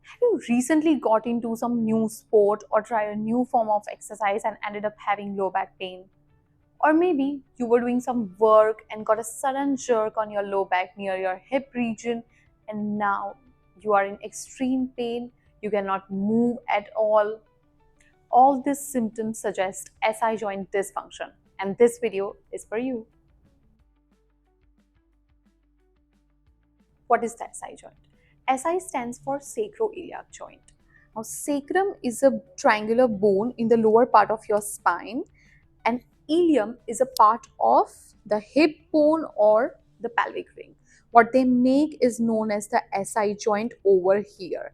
Have you recently got into some new sport or tried a new form of exercise and ended up having low back pain? Or maybe you were doing some work and got a sudden jerk on your low back near your hip region, and now you are in extreme pain, you cannot move at all. All these symptoms suggest SI joint dysfunction, and this video is for you. What is the SI joint? SI stands for sacroiliac joint. Now, sacrum is a triangular bone in the lower part of your spine, and ilium is a part of the hip bone or the pelvic ring. What they make is known as the SI joint over here.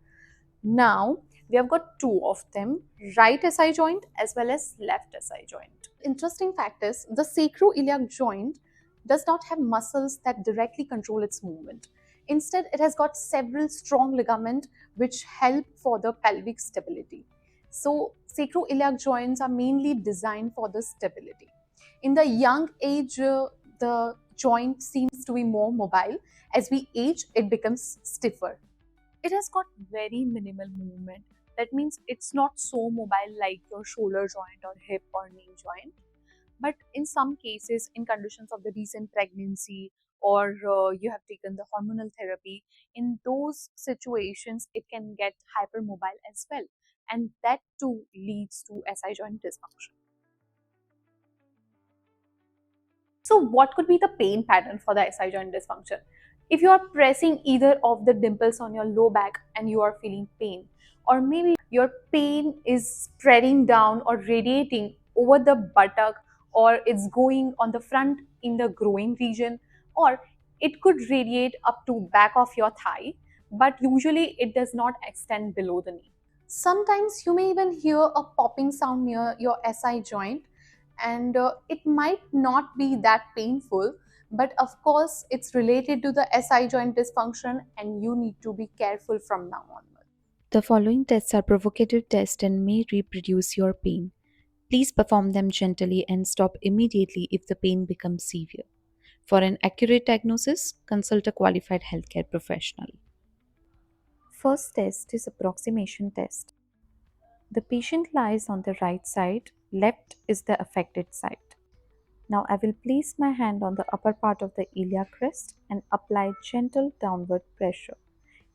Now, we have got two of them, right SI joint as well as left SI joint. Interesting fact is the sacroiliac joint does not have muscles that directly control its movement. Instead, it has got several strong ligaments which help for the pelvic stability. So, sacroiliac joints are mainly designed for the stability. In the young age, the joint seems to be more mobile. As we age, it becomes stiffer. It has got very minimal movement. That means it's not so mobile like your shoulder joint or hip or knee joint. But in some cases, in conditions of the recent pregnancy or you have taken the hormonal therapy, in those situations, it can get hypermobile as well. And that too leads to SI joint dysfunction. So, what could be the pain pattern for the SI joint dysfunction? If you are pressing either of the dimples on your low back and you are feeling pain, or maybe your pain is spreading down or radiating over the buttock, or it's going on the front in the groin region, or it could radiate up to back of your thigh, but usually it does not extend below the knee. Sometimes you may even hear a popping sound near your SI joint, and it might not be that painful, but of course it's related to the SI joint dysfunction and you need to be careful from now on. The following tests are provocative tests and may reproduce your pain. Please perform them gently and stop immediately if the pain becomes severe. For an accurate diagnosis, consult a qualified healthcare professional. First test is approximation test. The patient lies on the right side, left is the affected side. Now I will place my hand on the upper part of the iliac crest and apply gentle downward pressure.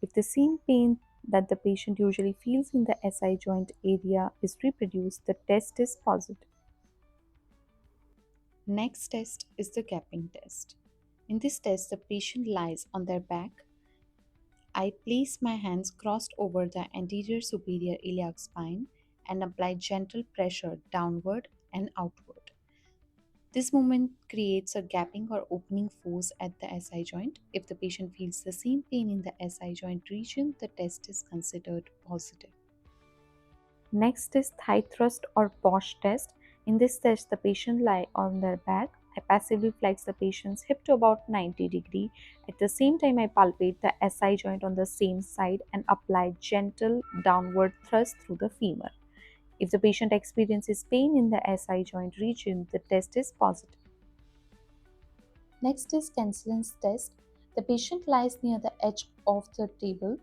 If the same pain that the patient usually feels in the SI joint area is reproduced, the test is positive. Next test is the gapping test. In this test, the patient lies on their back. I place my hands crossed over the anterior superior iliac spine and apply gentle pressure downward and outward. This movement creates a gapping or opening force at the SI joint. If the patient feels the same pain in the SI joint region, the test is considered positive. Next is thigh thrust or Bosch test. In this test, the patient lie on their back. I passively flex the patient's hip to about 90 degree. At the same time, I palpate the SI joint on the same side and apply gentle downward thrust through the femur. If the patient experiences pain in the SI joint region, the test is positive. Next is Cancelin's test. The patient lies near the edge of the table.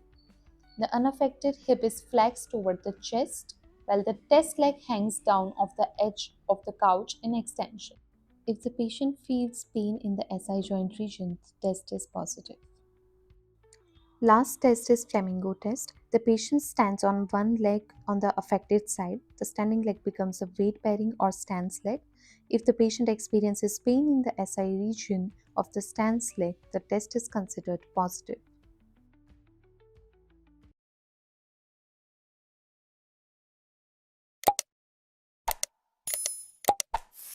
The unaffected hip is flexed toward the chest, while the test leg hangs down off the edge of the couch in extension. If the patient feels pain in the SI joint region, the test is positive. Last test is flamingo test. The patient stands on one leg on the affected side. The standing leg becomes a weight bearing or stance leg. If the patient experiences pain in the SI region of the stance leg, the test is considered positive.